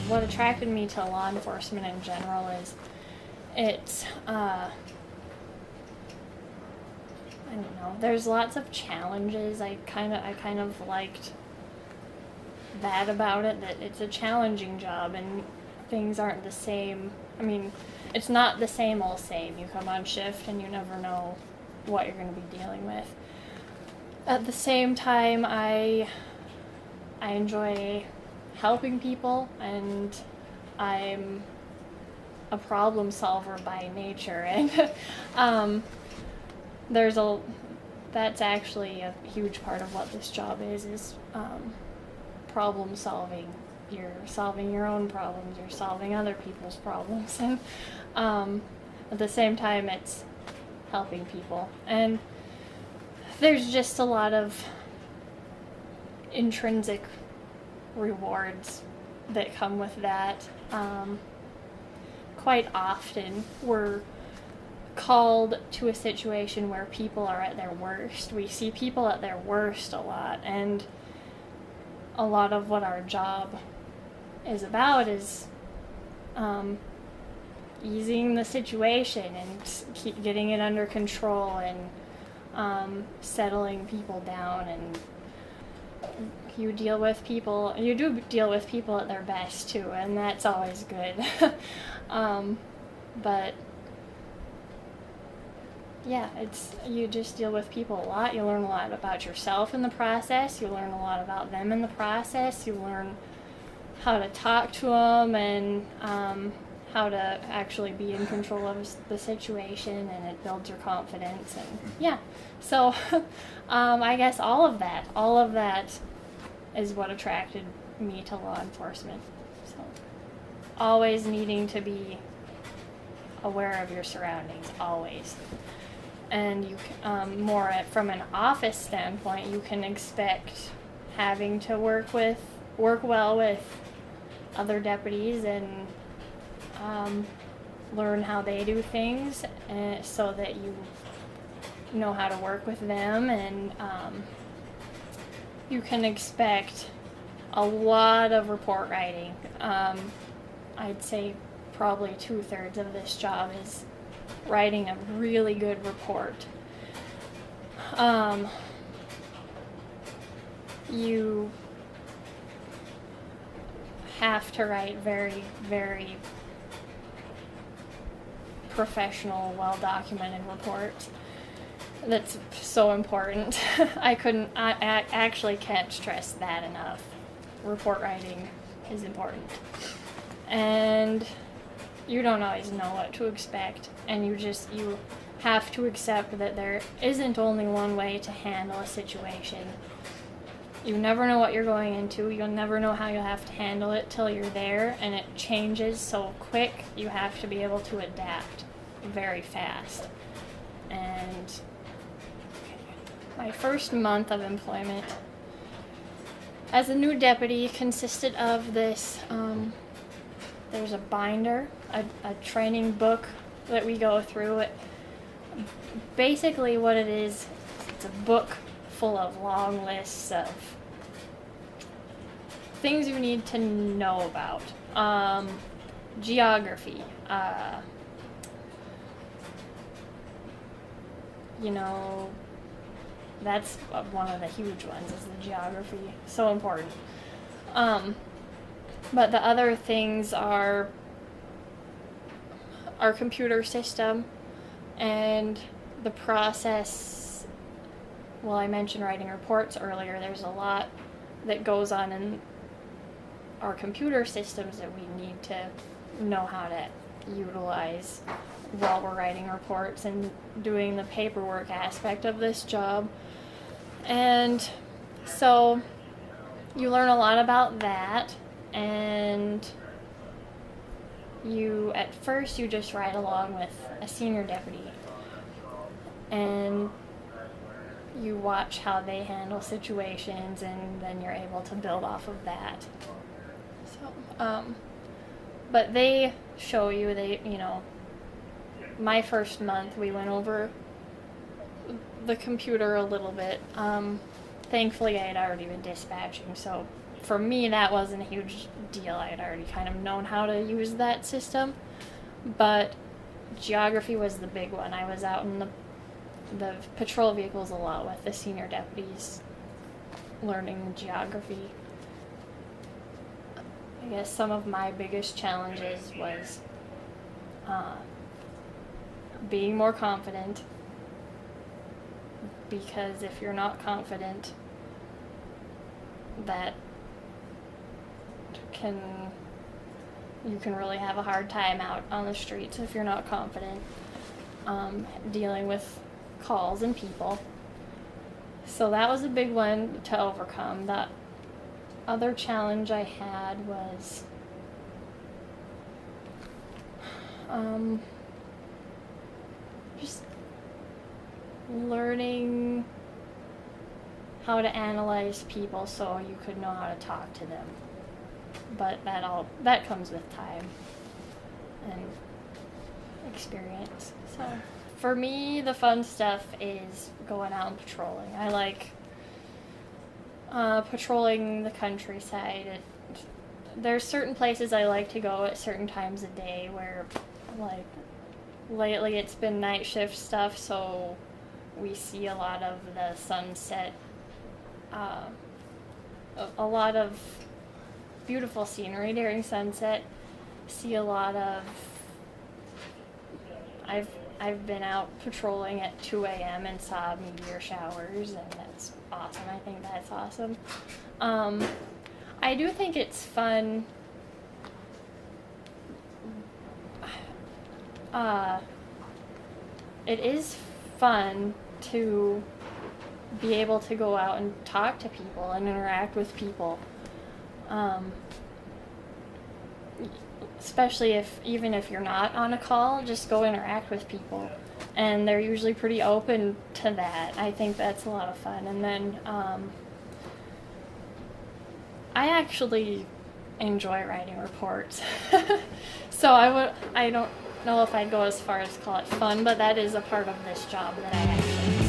What attracted me to law enforcement in general is it's, I don't know, there's lots of challenges. I kind of liked that about it, that it's a challenging job and things aren't the same. I mean, it's not the same old same. You come on shift and you never know what you're going to be dealing with. At the same time, I enjoy helping people, and I'm a problem solver by nature, and that's actually a huge part of what this job is problem solving. You're solving your own problems, you're solving other people's problems, and at the same time it's helping people. And there's just a lot of intrinsic rewards that come with that. Quite often we're called to a situation where people are at their worst. We see people at their worst a lot, and a lot of what our job is about is easing the situation and keep getting it under control and settling people down. And you do deal with people at their best too, and that's always good. But yeah, you just deal with people a lot. You learn a lot about yourself in the process. You learn a lot about them in the process. You learn how to talk to them and how to actually be in control of the situation, and it builds your confidence. And yeah, so I guess all of that is what attracted me to law enforcement. So always needing to be aware of your surroundings, always. And you from an office standpoint, you can expect having to work well with other deputies and learn how they do things, so that you know how to work with them. And you can expect a lot of report writing. I'd say probably 2/3 of this job is writing a really good report. You have to write very, very professional, well-documented reports. That's so important. I actually can't stress that enough. Report writing is important. And you don't always know what to expect, and you have to accept that there isn't only one way to handle a situation. You never know what you're going into. You'll never know how you'll have to handle it till you're there, and it changes so quick. You have to be able to adapt very fast. And my first month of employment as a new deputy consisted of this, there's a binder, a training book that we go through. Basically what it is, it's a book full of long lists of things you need to know about. Geography, that's one of the huge ones, is the geography. So important. But the other things are our computer system and the process. Well, I mentioned writing reports earlier. There's a lot that goes on in our computer systems that we need to know how to utilize while we're writing reports and doing the paperwork aspect of this job. And so you learn a lot about that, and at first you just ride along with a senior deputy, and you watch how they handle situations, and then you're able to build off of that. So, but they show you, my first month we went over the computer a little bit. Thankfully I had already been dispatching, so for me that wasn't a huge deal. I had already kind of known how to use that system, but geography was the big one. I was out in the patrol vehicles a lot with the senior deputies, learning geography. I guess some of my biggest challenges was being more confident, because if you're not confident, you can really have a hard time out on the streets if you're not confident, dealing with calls and people. So that was a big one to overcome. The other challenge I had was just learning how to analyze people so you could know how to talk to them. But that comes with time and experience. So for me, the fun stuff is going out and patrolling. I like patrolling the countryside. There's certain places I like to go at certain times of day where, like, lately it's been night shift stuff, so we see a lot of the sunset, a lot of beautiful scenery during sunset. See a lot of, I've been out patrolling at 2 a.m. and saw meteor showers, and that's awesome. I think that's awesome. I do think it's fun. It is fun to be able to go out and talk to people and interact with people. Especially even if you're not on a call, just go interact with people. And they're usually pretty open to that. I think that's a lot of fun. And then I actually enjoy writing reports. So I don't know if I'd go as far as call it fun, but that is a part of this job that I actually